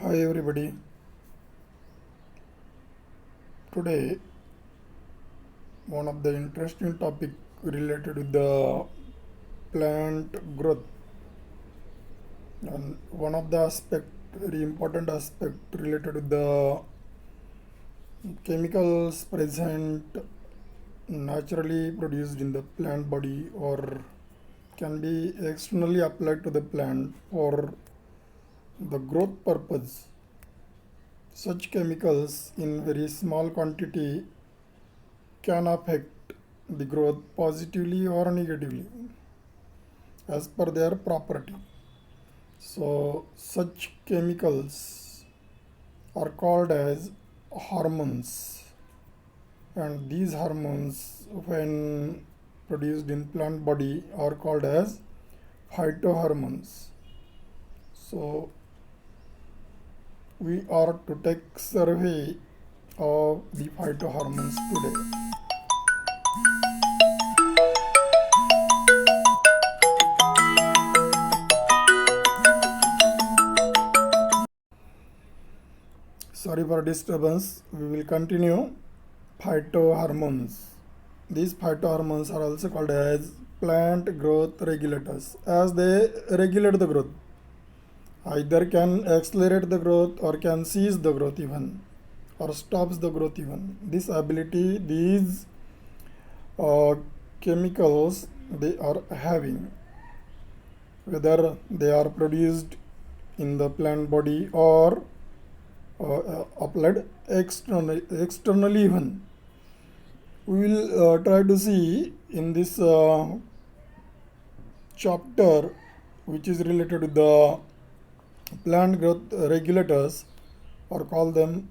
Hi everybody. Today one of the interesting topic related with the plant growth, and one of the aspect, very important aspect related with the chemicals present naturally produced in the plant body or can be externally applied to the plant for the growth purpose. Such chemicals in very small quantity can affect the growth positively or negatively as per their property. So, such chemicals are called as hormones, and these hormones, when produced in plant body, are called as phytohormones. So, we are to take survey of the phytohormones today. Sorry for disturbance. We will continue. Phytohormones. These phytohormones are also called as plant growth regulators, as they regulate the growth. Either can accelerate the growth or can cease the growth even, or stops the growth even. This ability, these uh, chemicals they are having, whether they are produced in the plant body or applied externally even. We will try to see in this chapter which is related to the plant growth regulators or call them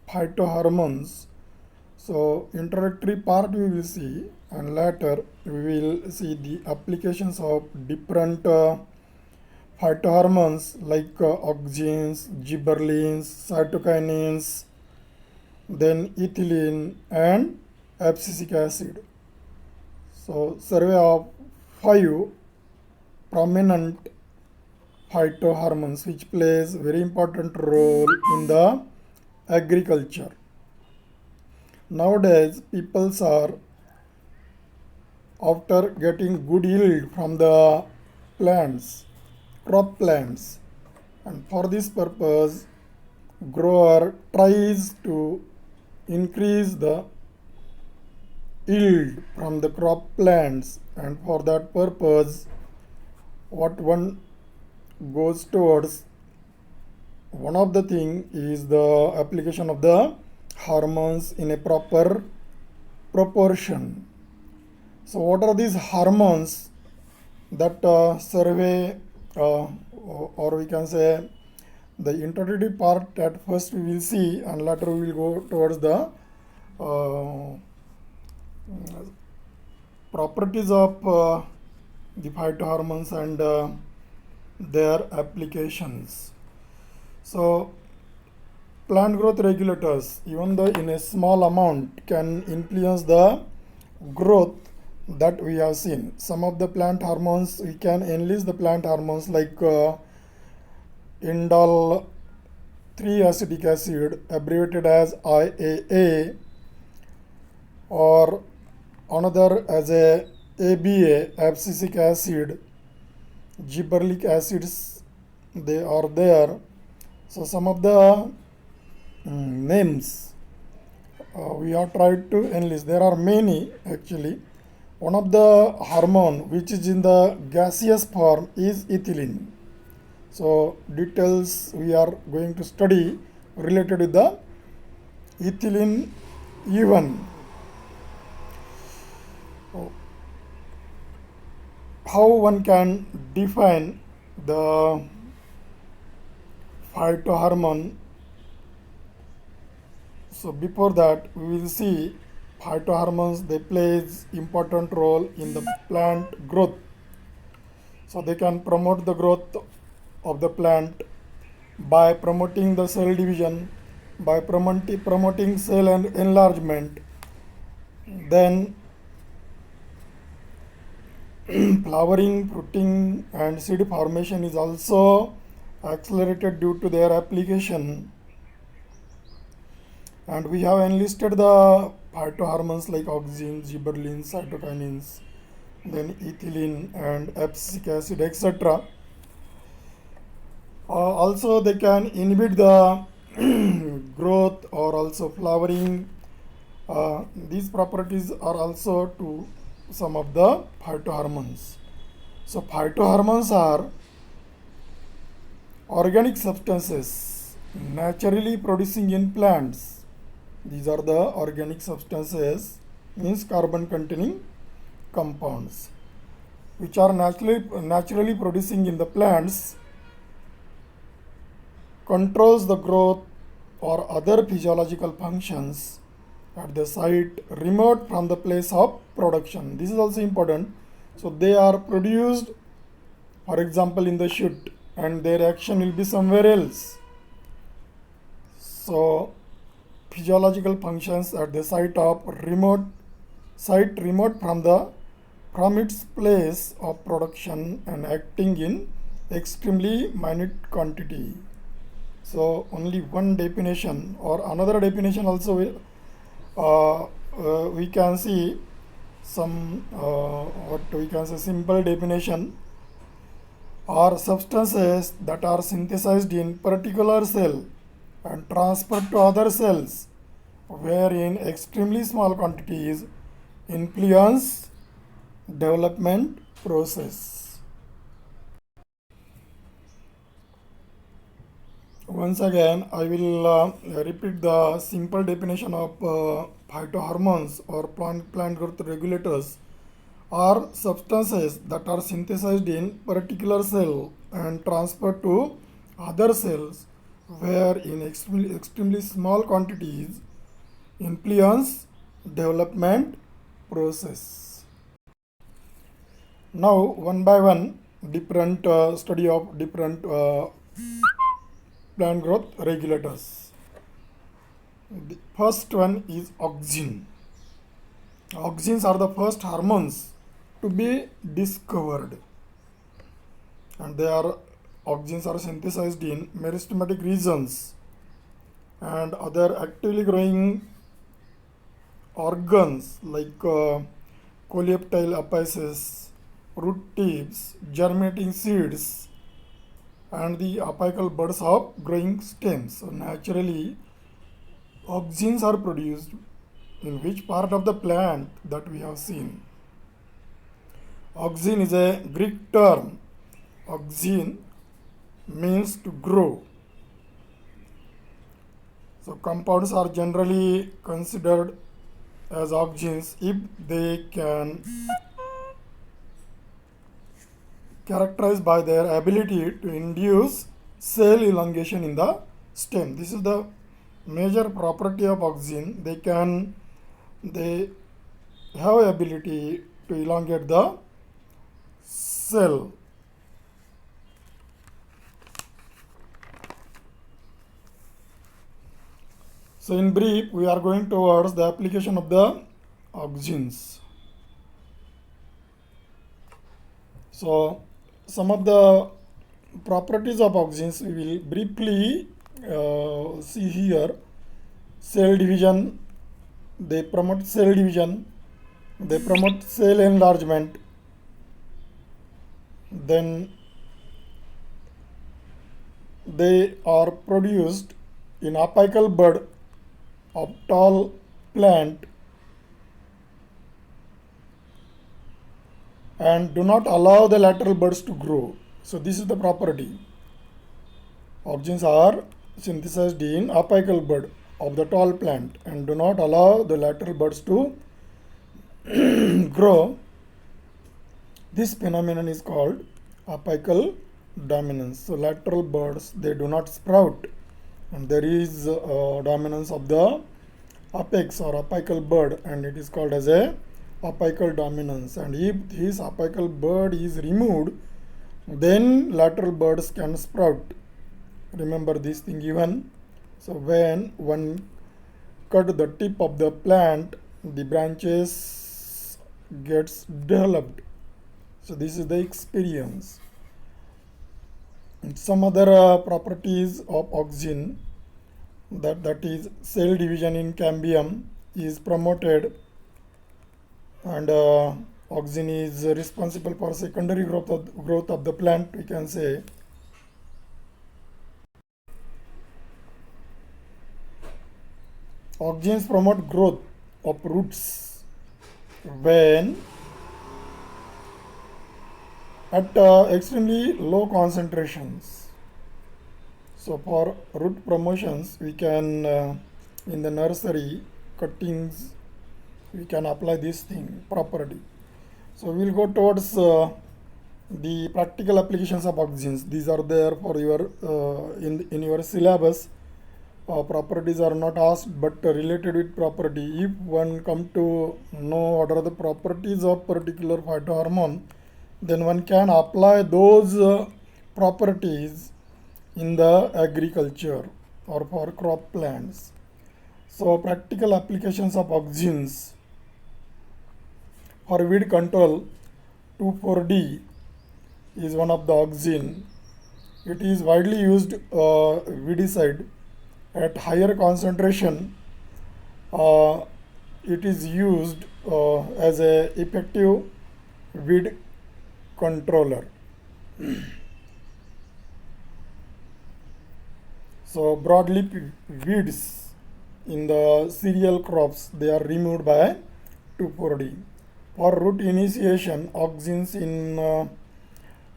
phytohormones. So introductory part we will see, and later we will see the applications of different phytohormones like auxins, gibberellins, cytokinins, then ethylene and abscisic acid. So survey of 5 prominent phytohormones which plays very important role in the agriculture. Nowadays people are, after getting good yield from the plants, crop plants, and for this purpose grower tries to increase the yield from the crop plants, and for that purpose what one goes towards, one of the thing is the application of the hormones in a proper proportion. So what are these hormones that survey or we can say the introductory part at first we will see, and later we will go towards the uh, properties of the phytohormones and their applications. So plant growth regulators, even though in a small amount, can influence the growth that we have seen. Some of the plant hormones, we can enlist the plant hormones like indole 3 acetic acid, abbreviated as IAA, or another as a ABA, abscisic acid, gibberellic acids, they are there. So some of the names we have tried to enlist. There are many actually. One of the hormone which is in the gaseous form is ethylene. So details we are going to study related with the ethylene even. How one can define the phytohormone. So before that we will see phytohormones, they plays important role in the plant growth. So they can promote the growth of the plant by promoting the cell division, by promoting cell and enlargement. Then flowering, fruiting and seed formation is also accelerated due to their application. And we have enlisted the phytohormones like auxin, gibberellin, cytokinins, then ethylene and abscisic acid, etc. Also, they can inhibit the growth or also flowering. These properties are also to some of the phytohormones. So, phytohormones are organic substances naturally producing in plants. These are the organic substances, means carbon containing compounds, which are naturally producing in the plants, controls the growth or other physiological functions at the site remote from the place of production. This is also important. So they are produced, for example, in the shoot, and their action will be somewhere else. So physiological functions at the site remote from its place of production and acting in extremely minute quantity. So only one definition or another definition also we can see some what we can say simple definition are substances that are synthesized in particular cell and transferred to other cells where in extremely small quantities influence development process. Once again, I will repeat the simple definition of phytohormones or plant growth regulators are substances that are synthesized in particular cell and transferred to other cells where in extremely small quantities influence development process. Now one by one different study of different plant growth regulators. The first one is auxin. Auxins are the first hormones to be discovered, and auxins are synthesized in meristematic regions and other actively growing organs like coleoptile apices, root tips, germinating seeds, and the apical buds of growing stems. So naturally, auxins are produced in which part of the plant that we have seen. Auxin is a Greek term. Auxin means to grow. So compounds are generally considered as auxins if they can characterized by their ability to induce cell elongation in the stem. This is the major property of auxin. They have ability to elongate the cell. So in brief, we are going towards the application of the auxins. So some of the properties of auxins we will briefly see here. Cell division, they promote cell division, they promote cell enlargement, then they are produced in apical bud of tall plant and do not allow the lateral buds to grow. So this is the property. Auxins are synthesized in apical bud of the tall plant and do not allow the lateral buds to grow. This phenomenon is called apical dominance. So lateral buds, they do not sprout, and there is dominance of the apex or apical bud, and it is called as a apical dominance. And if this apical bud is removed, then lateral buds can sprout. Remember this thing even. So when one cut the tip of the plant, the branches gets developed. So this is the experience. Some other properties of oxygen, that is cell division in cambium is promoted, and oxygen is responsible for secondary growth of the plant, we can say. Oxygens promote growth of roots when at extremely low concentrations. So for root promotions, we can in the nursery cuttings we can apply this thing property. So we'll go towards the practical applications of oxygens. These are there for your in your syllabus. Properties are not asked but related with property. If one come to know what are the properties of particular phytohormone, then one can apply those properties in the agriculture or for crop plants. So practical applications of oxygens for weed control, 2,4-D is one of the oxygen. It is widely used weedicide at higher concentration. It is used as a effective weed controller. So broadleaf weeds in the cereal crops, they are removed by 2,4-D. For root initiation, oxygens in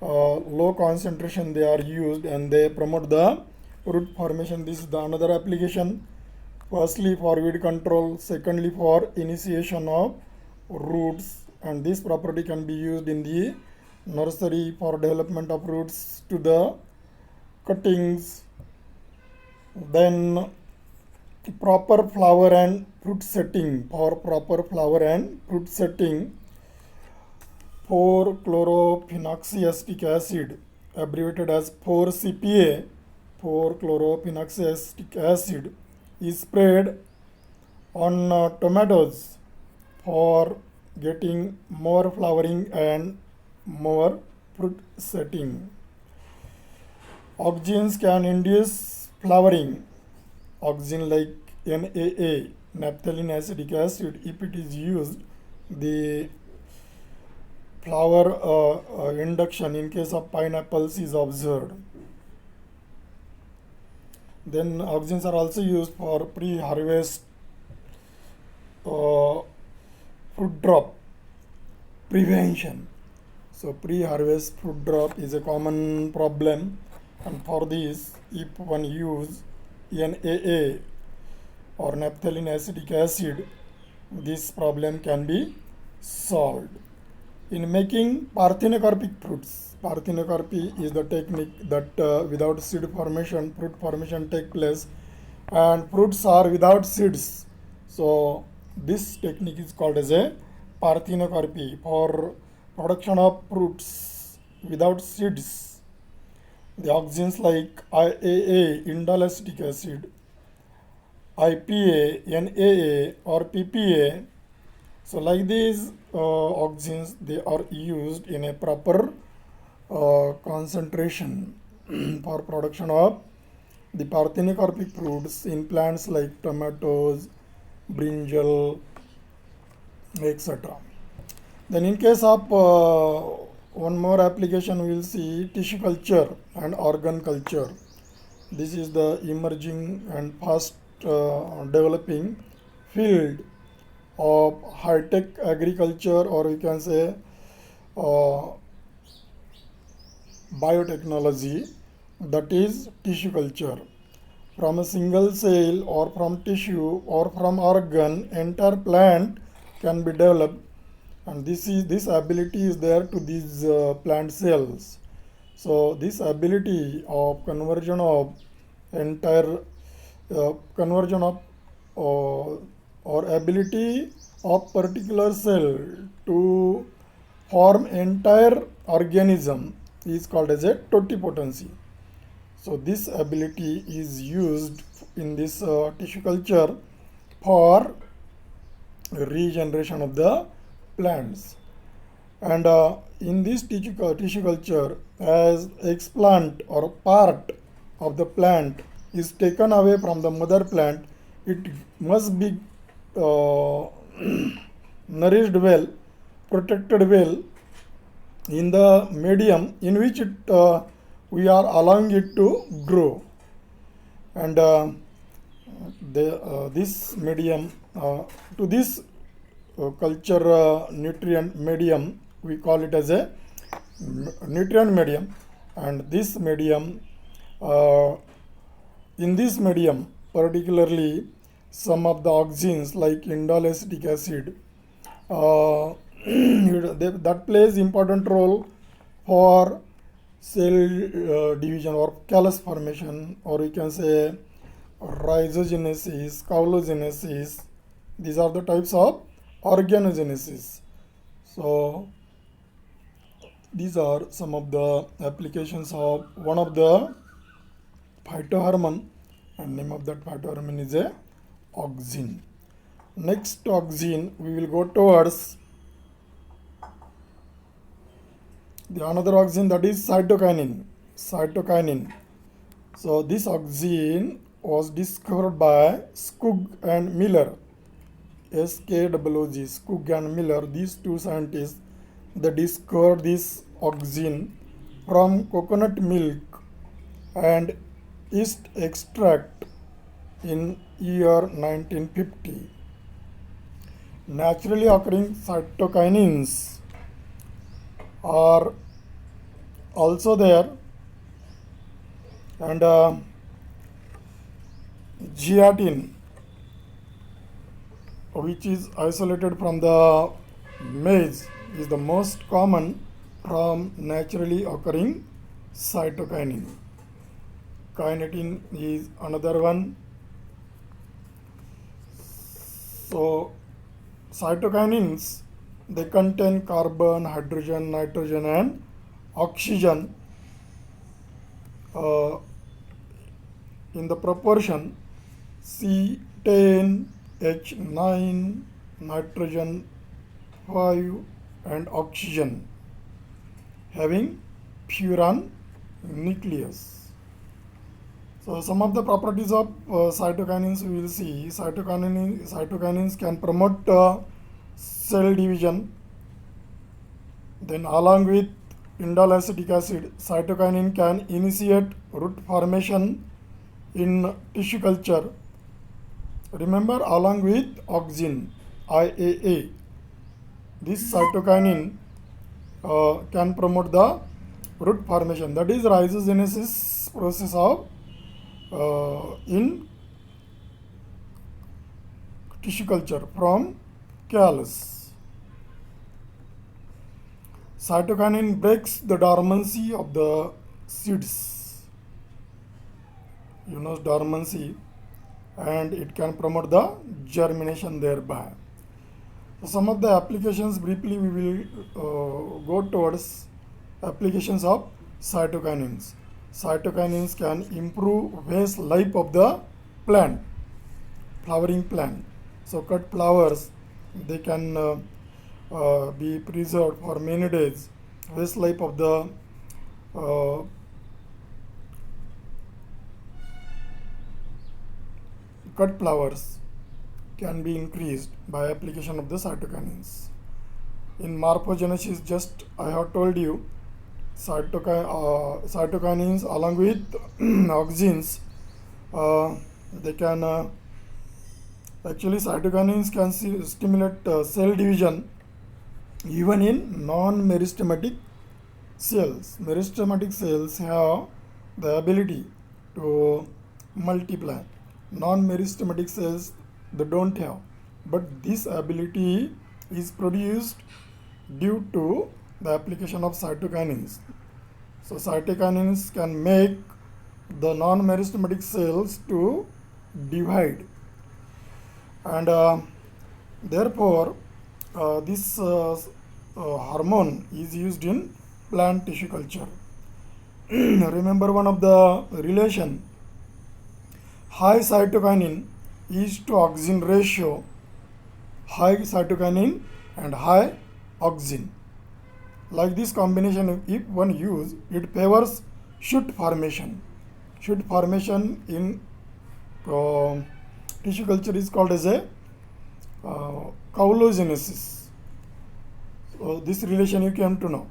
low concentration they are used and they promote the root formation. This is the another application. Firstly for weed control, secondly for initiation of roots, and this property can be used in the nursery for development of roots to the cuttings. Then proper flower and fruit setting. For proper flower and fruit setting, 4-chlorophenoxyacetic acid, abbreviated as 4-CPA, 4-chlorophenoxyacetic acid, is sprayed on tomatoes for getting more flowering and more fruit setting. Oxygens can induce flowering. Oxygen like NAA, naphthalene acetic acid, if it is used, the flower induction in case of pineapples is observed. Then oxygens are also used for pre-harvest fruit drop prevention. So pre-harvest fruit drop is a common problem, and for this, if one use NAA or naphthalene acetic acid, this problem can be solved. In making parthenocarpic fruits, parthenocarpy is the technique that without seed formation, fruit formation take place, and fruits are without seeds. So this technique is called as a parthenocarpy. For production of fruits without seeds, the oxygens like IAA, indole acetic acid, IPA, NAA or PPA, so like these oxygens, they are used in a proper concentration for production of the parthenocarpic fruits in plants like tomatoes, brinjal, etc. Then in case of one more application, we will see tissue culture and organ culture. This is the emerging and fast developing field of high-tech agriculture, or we can say biotechnology, that is tissue culture. From a single cell or from tissue or from organ, entire plant can be developed, and this ability is there to these plant cells. So this ability of conversion of entire conversion of or ability of particular cell to form entire organism is called as a totipotency. So this ability is used in this tissue culture for regeneration of the plants. And in this tissue culture, as explant or part of the plant is taken away from the mother plant, it must be uh, nourished well, protected well in the medium in which we are allowing it to grow. And this medium, to this culture nutrient medium, we call it as a nutrient medium. And this medium, in this medium particularly, some of the auxins like indole acetic acid that plays important role for cell division or callus formation, or we can say rhizogenesis, caulogenesis. These are the types of organogenesis. So these are some of the applications of one of the phytohormone, and name of that phytohormone is a auxin. Next auxin, we will go towards the another auxin, that is cytokinin. Cytokinin. So this auxin was discovered by Skugg and Miller. SKWG, Skugg and Miller. These two scientists, they discovered this auxin from coconut milk and yeast extract in year 1950. Naturally occurring cytokinins are also there, and zeatin, which is isolated from the maize, is the most common from naturally occurring cytokinin. Kinetin is another one. So cytokinins, they contain carbon, hydrogen, nitrogen and oxygen in the proportion C10, H9, nitrogen 5 and oxygen, having furan nucleus. So some of the properties of cytokinins we will see. Cytokinins can promote cell division. Then along with indole acetic acid, cytokinin can initiate root formation in tissue culture. Remember, along with auxin, IAA, this cytokinin can promote the root formation, that is rhizogenesis process of in tissue culture from callus. Cytokinin breaks the dormancy of the seeds, dormancy, and it can promote the germination thereby. So some of the applications, briefly we will go towards applications of cytokinins. Cytokinins can improve vase life of the plant, flowering plant. So cut flowers, they can be preserved for many days. Vase life of the cut flowers can be increased by application of the cytokinins. In morphogenesis, just I have told you, cytokinins along with auxins, they can actually cytokinins can stimulate cell division even in non-meristematic cells. Meristematic cells have the ability to multiply. Non-meristematic cells, they don't have, but this ability is produced due to the application of cytokinins. So cytokinins can make the non-meristematic cells to divide, and therefore this hormone is used in plant tissue culture. Remember one of the relation, high cytokinin is to auxin ratio, high cytokinin and high auxin. Like this combination, if one use, it favors shoot formation. Shoot formation in tissue culture is called as a caulogenesis. So this relation you came to know.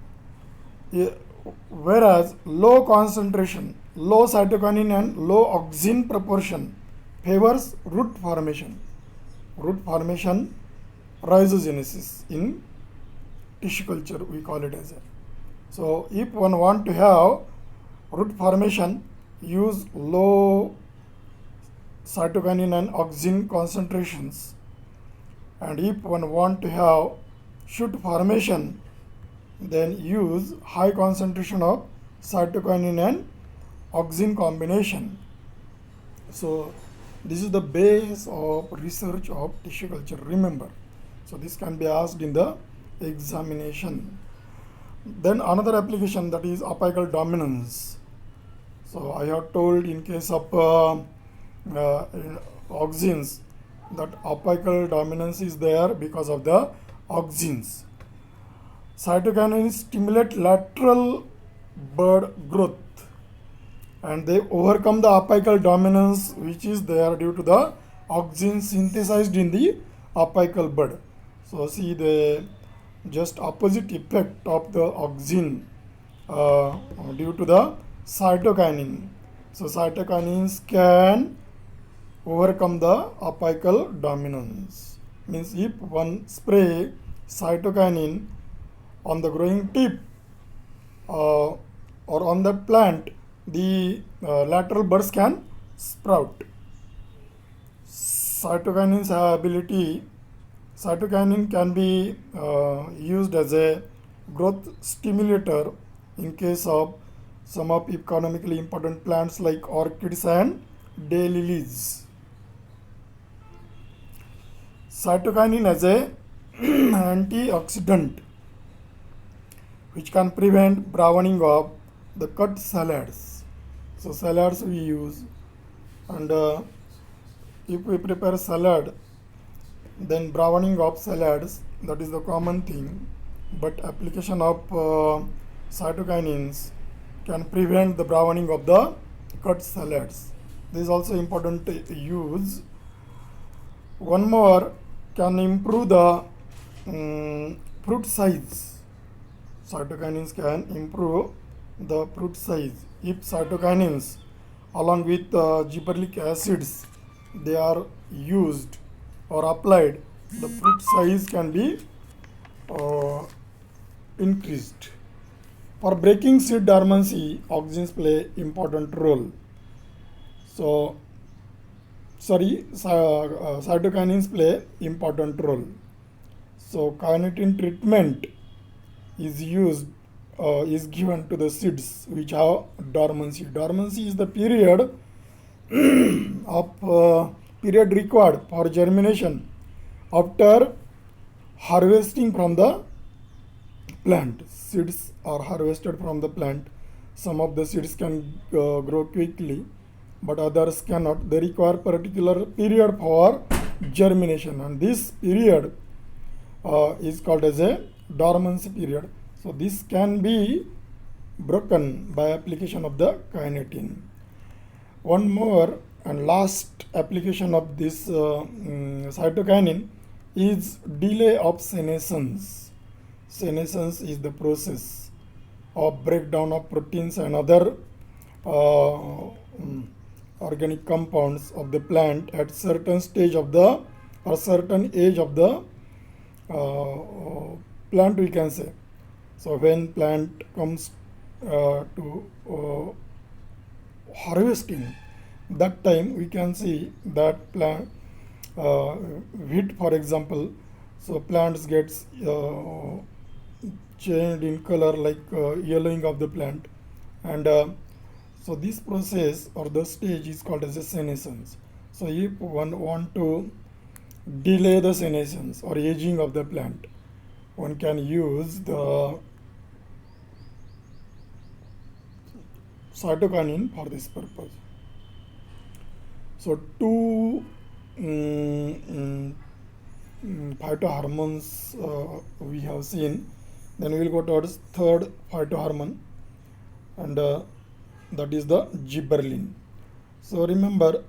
Whereas low concentration, low cytokinin and low auxin proportion favors root formation. Root formation rhizogenesis in tissue culture we call it as a. So if one want to have root formation, use low cytokinin and auxin concentrations, and if one want to have shoot formation, then use high concentration of cytokinin and auxin combination. So this is the base of research of tissue culture, remember. So this can be asked in the examination. Then another application, that is apical dominance. So I have told in case of auxins that apical dominance is there because of the auxins. Cytokinins stimulate lateral bud growth and they overcome the apical dominance which is there due to the auxin synthesized in the apical bud. So see the just opposite effect of the auxin due to the cytokinin. So cytokinins can overcome the apical dominance. Means if one spray cytokinin on the growing tip or on that plant, the lateral buds can sprout. Cytokinins have ability. Cytokinin can be used as a growth stimulator in case of some of economically important plants like orchids and daylilies. Cytokinin as a antioxidant which can prevent browning of the cut salads. So salads we use, and if we prepare salad, then browning of salads, that is the common thing, but application of cytokinins can prevent the browning of the cut salads. This is also important to use. One more, can improve the fruit size. Cytokinins can improve the fruit size. If cytokinins along with gibberellic acids they are used or applied, the fruit size can be increased. For breaking seed dormancy, auxins play important role. So cytokinins play important role. So carnitine treatment is used is given to the seeds which have dormancy. Dormancy is the period of period required for germination after harvesting from the plant. Seeds are harvested from the plant. Some of the seeds can grow quickly, but others cannot. They require particular period for germination, and this period is called as a dormancy period. So this can be broken by application of the kinetin. One more and last application of this cytokinin is delay of senescence. Senescence is the process of breakdown of proteins and other organic compounds of the plant at certain stage of the or certain age of the plant, we can say. So when plant comes to harvesting, that time we can see that plant wheat, for example. So plants gets changed in color, like yellowing of the plant, and so this process or the stage is called as a senescence. So if one want to delay the senescence or aging of the plant, one can use the cytokinin for this purpose. So two phytohormones we have seen, Then we will go towards third phytohormone, and that is the gibberellin. So remember,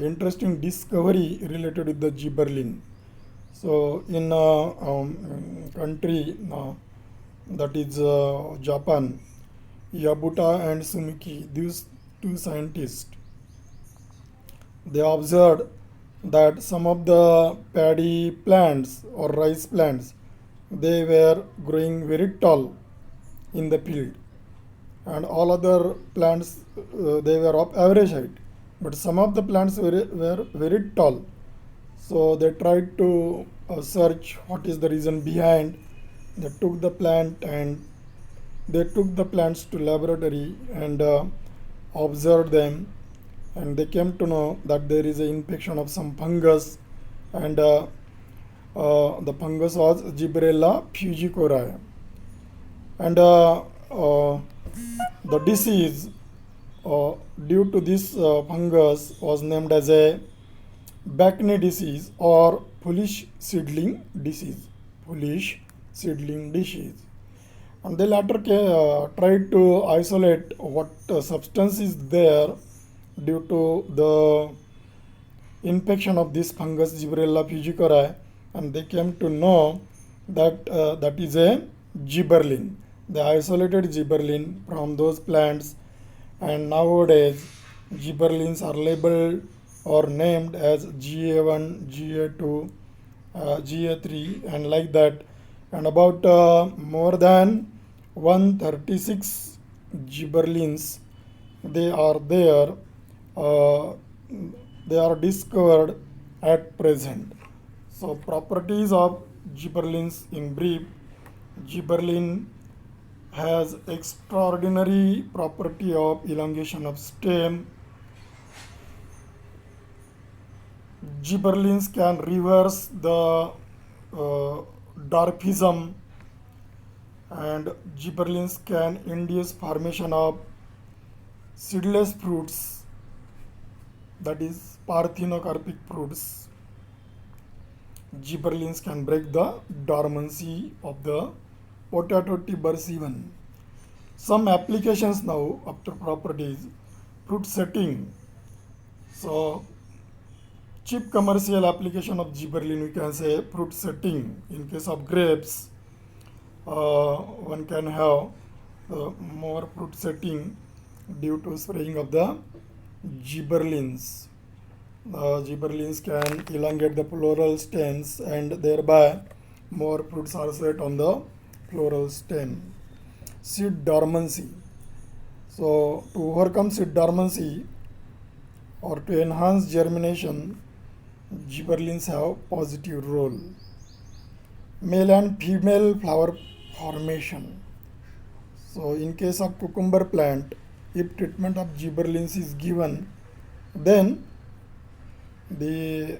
interesting discovery related with the gibberellin. So in country that is Japan, Yabuta and Sumiki, these two scientists, they observed that some of the paddy plants or rice plants, they were growing very tall in the field, and all other plants they were of average height, but some of the plants were very tall. So they tried to search what is the reason behind. They took the plant and they took the plants to laboratory and observed them, and they came to know that there is an infection of some fungus, and the fungus was Gibberella fusicoriae, and the disease due to this fungus was named as a Bacne disease or foolish seedling disease. Foolish seedling disease. And they later tried to isolate what substance is there due to the infection of this fungus Gibberella fusicoriae, and they came to know that that is a gibberellin. They isolated gibberellin from those plants, and nowadays gibberellins are labeled or named as GA1, GA2, GA3, and like that. And about more than 136 gibberellins, they are there. They are discovered at present. So properties of gibberellins in brief: gibberellin has extraordinary property of elongation of stem. Gibberellins can reverse the dwarfism, and gibberellins can induce formation of seedless fruits, that is parthenocarpic fruits. Gibberellins can break the dormancy of the potato tubers even. Some applications now after properties: fruit setting. So cheap commercial application of gibberellin, we can say fruit setting. In case of grapes, one can have more fruit setting due to spraying of the gibberellins. Gibberellins can elongate the floral stems, and thereby more fruits are set on the floral stem. Seed dormancy. So to overcome seed dormancy or to enhance germination, gibberellins have positive role. Male and female flower formation. So in case of cucumber plant, if treatment of gibberellins is given, then the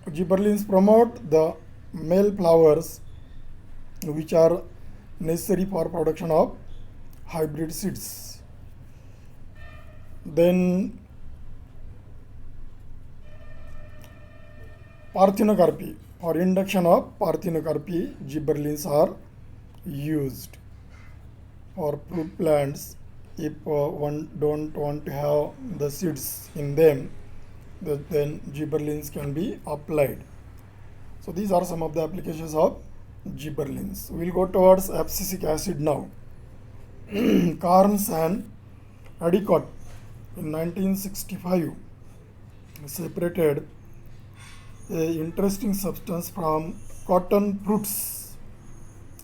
gibberellins promote the male flowers which are necessary for production of hybrid seeds. Then parthenocarpy. For induction of parthenocarpy, gibberellins are used. For fruit plants, if one don't want to have the seeds in them, then gibberellins can be applied. So these are some of the applications of gibberellins. We will go towards abscisic acid now. Carnes and Adicott in 1965 separated a interesting substance from cotton fruits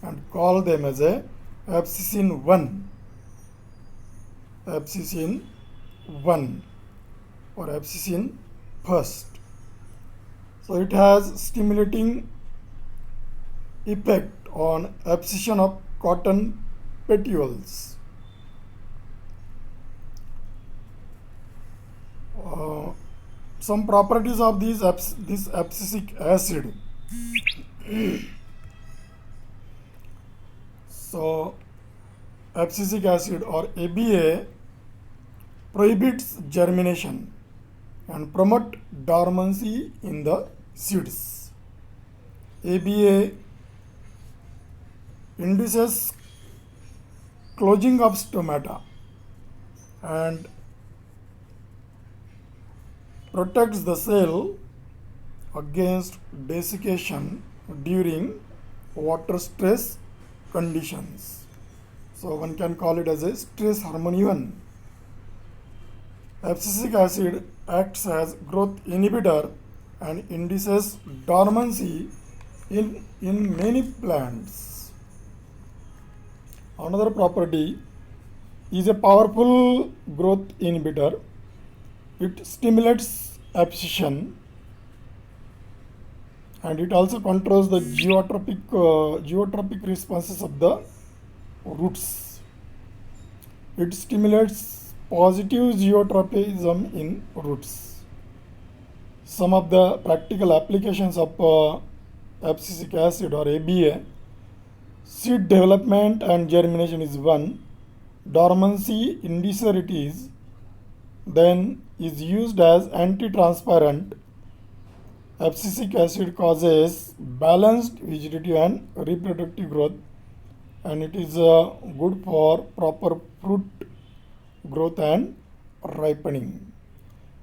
and called them as a abscissine 1. Abscissine 1 or abscissine first. So it has stimulating effect on abscission of cotton petioles. Some properties of this abscisic acid. So abscisic acid or ABA prohibits germination and promote dormancy in the seeds. ABA induces closing of stomata and protects the cell against desiccation during water stress conditions. So one can call it as a stress hormone even. Abscisic acid acts as growth inhibitor and induces dormancy in many plants. Another property is a powerful growth inhibitor. It stimulates abscission and it also controls the geotropic responses of the roots. It stimulates positive geotropism in roots. Some of the practical applications of abscisic acid or ABA: seed development and germination is one. Dormancy inducer it is. Then is used as anti-transparent. Abscisic acid causes balanced vegetative and reproductive growth, and it is good for proper fruit growth and ripening.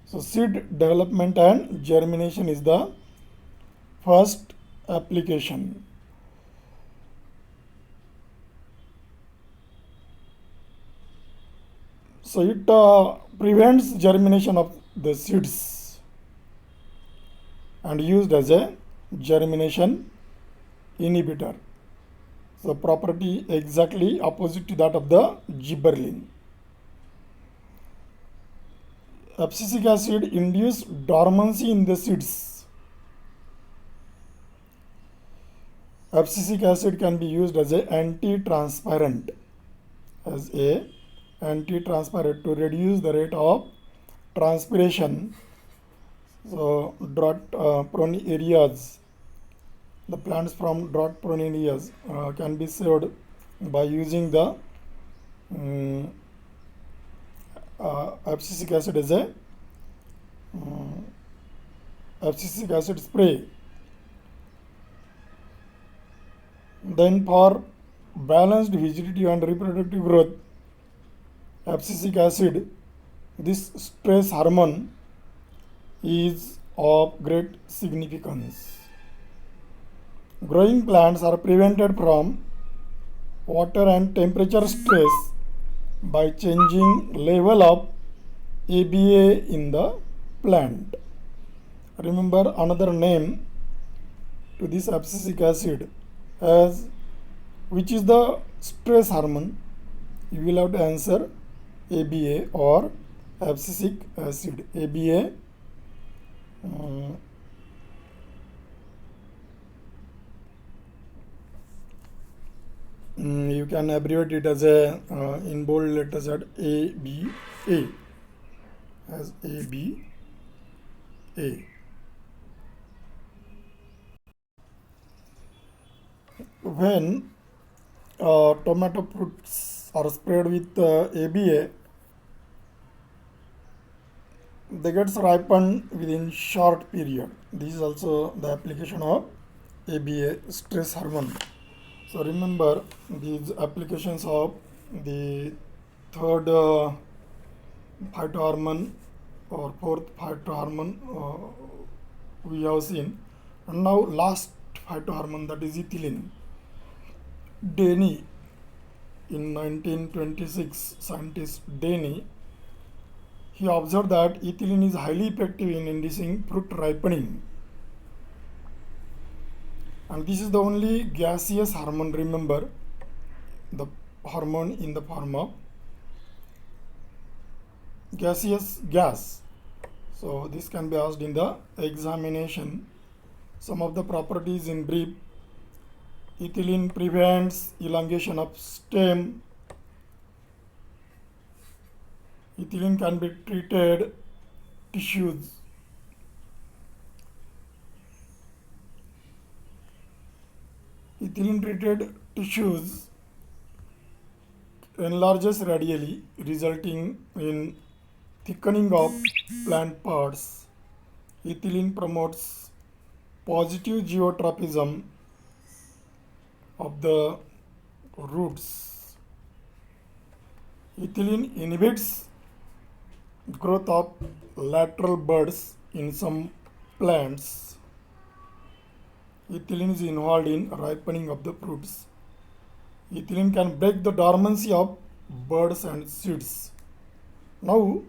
So seed development and germination is the first application. So it prevents germination of the seeds and used as a germination inhibitor. So property exactly opposite to that of the gibberellin. Abscisic acid induces dormancy in the seeds. Abscisic acid can be used as a anti-transparent, to reduce the rate of transpiration. So drought prone areas, the plants from drought prone areas can be saved by using the abscisic acid as a abscisic acid spray. Then for balanced vegetative and reproductive growth, abscisic acid, this stress hormone, is of great significance. Growing plants are prevented from water and temperature stress by changing level of ABA in the plant. Remember another name to this abscisic acid as which is the stress hormone. You will have to answer ABA or abscisic acid. ABA you can abbreviate it as a in bold letters at ABA, as ABA. When tomato fruits are sprayed with ABA, they get ripened within short period. This is also the application of ABA, stress hormone. So remember these applications of the third phytohormone or fourth phytohormone we have seen, and now last phytohormone, that is ethylene. Denny, in 1926, scientist Denny, he observed that ethylene is highly effective in inducing fruit ripening. And this is the only gaseous hormone, remember, the hormone in the form of gaseous gas. So this can be asked in the examination. Some of the properties in brief: ethylene prevents elongation of stem. Ethylene can be treated tissues. Ethylene treated tissues enlarges radially, resulting in thickening of plant parts. Ethylene promotes positive geotropism of the roots. Ethylene inhibits growth of lateral buds in some plants. Ethylene is involved in ripening of the fruits. Ethylene can break the dormancy of buds and seeds. Now,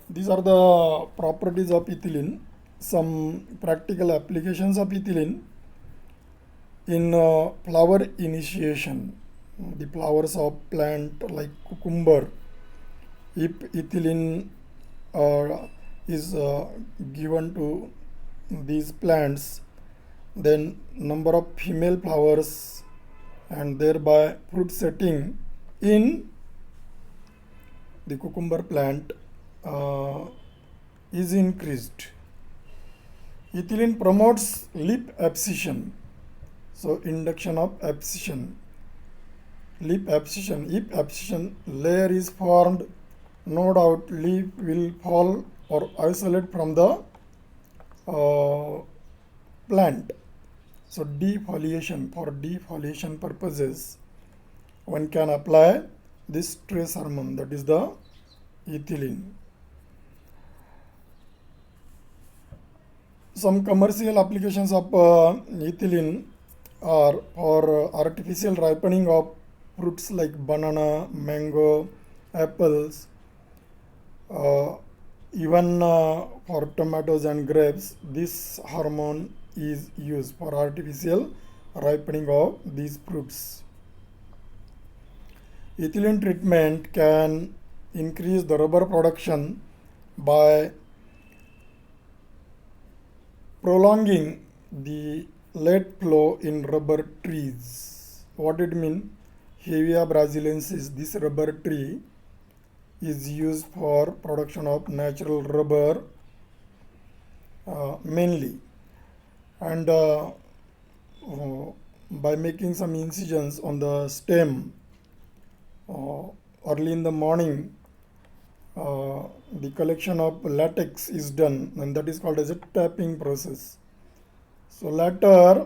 these are the properties of ethylene. Some practical applications of ethylene in flower initiation. The flowers of plant like cucumber, if ethylene is given to these plants, then number of female flowers and thereby fruit setting in the cucumber plant is increased. Ethylene promotes leaf abscission. So induction of abscission. Leaf abscission. If abscission layer is formed, no doubt leaf will fall or isolate from the plant. So defoliation, for defoliation purposes, one can apply this stress hormone, that is the ethylene. Some commercial applications of ethylene are for artificial ripening of fruits like banana, mango, apples, even for tomatoes and grapes. This hormone is used for artificial ripening of these fruits. Ethylene treatment can increase the rubber production by prolonging the lead flow in rubber trees. What it mean? Hevea brasiliensis, this rubber tree is used for production of natural rubber mainly, and by making some incisions on the stem early in the morning, the collection of latex is done, and that is called as a tapping process. So later,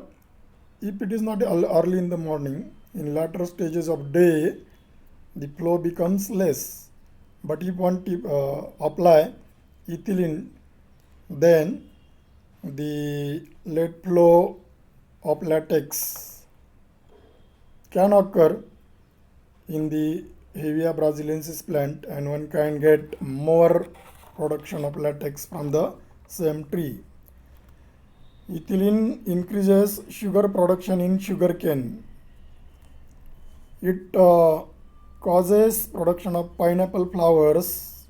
if it is not early in the morning, in later stages of day, the flow becomes less. But if one apply ethylene, then the lead flow of latex can occur in the Hevea brasiliensis plant, and one can get more production of latex from the same tree. Ethylene increases sugar production in sugarcane. It causes production of pineapple flowers,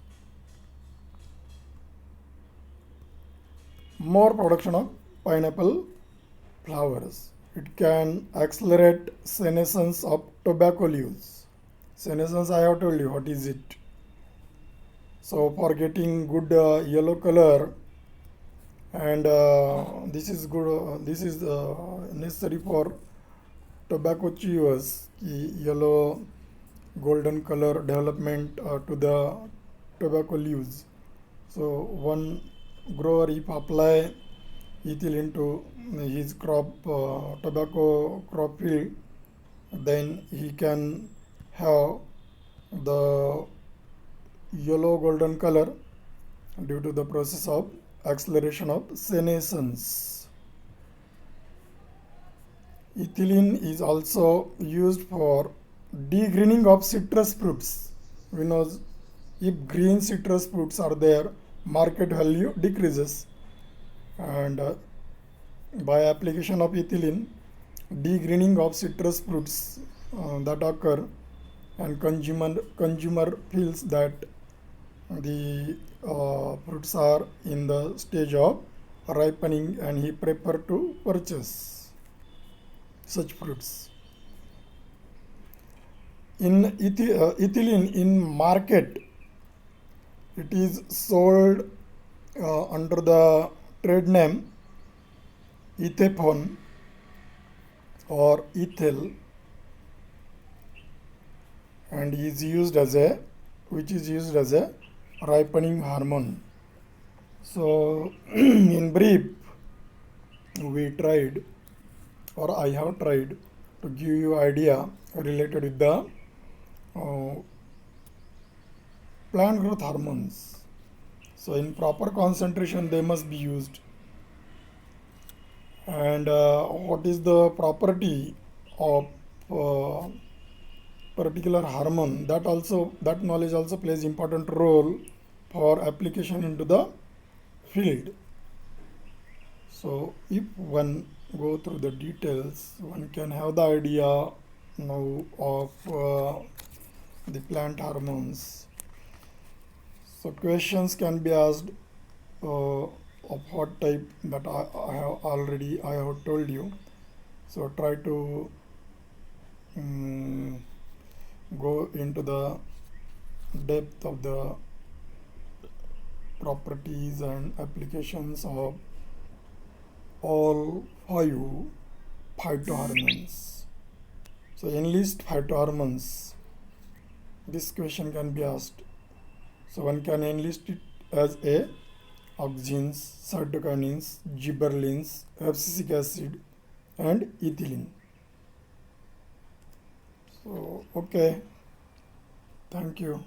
more production of pineapple flowers. It can accelerate senescence of tobacco leaves. Senescence, I have told you what is it. So for getting good yellow color, and this is good. This is necessary for tobacco chewers. Yellow golden color development to the tobacco leaves. So one grower, if apply ethylene to his crop, tobacco crop field, then he can have the yellow golden color due to the process of acceleration of senescence. Ethylene is also used for degreening of citrus fruits. We know if green citrus fruits are there, market value decreases, and by application of ethylene, degreening of citrus fruits that occur, and consumer feels that the fruits are in the stage of ripening, and he prefer to purchase such fruits. In ethylene in market, it is sold under the trade name ethepone or ethyl, and is used as a ripening hormone. So in brief, we tried, or I have tried, to give you idea related with the uh, plant growth hormones. So in proper concentration they must be used. And what is the property of particular hormone, that knowledge also plays important role for application into the field. So if one go through the details, one can have the idea now of the plant hormones. So questions can be asked of what type, that I have told you. So try to go into the depth of the properties and applications of all five phytohormones. So enlist phytohormones. This question can be asked. So one can enlist it as a auxins, cytokinins, gibberellins, abscisic acid, and ethylene. So okay, thank you.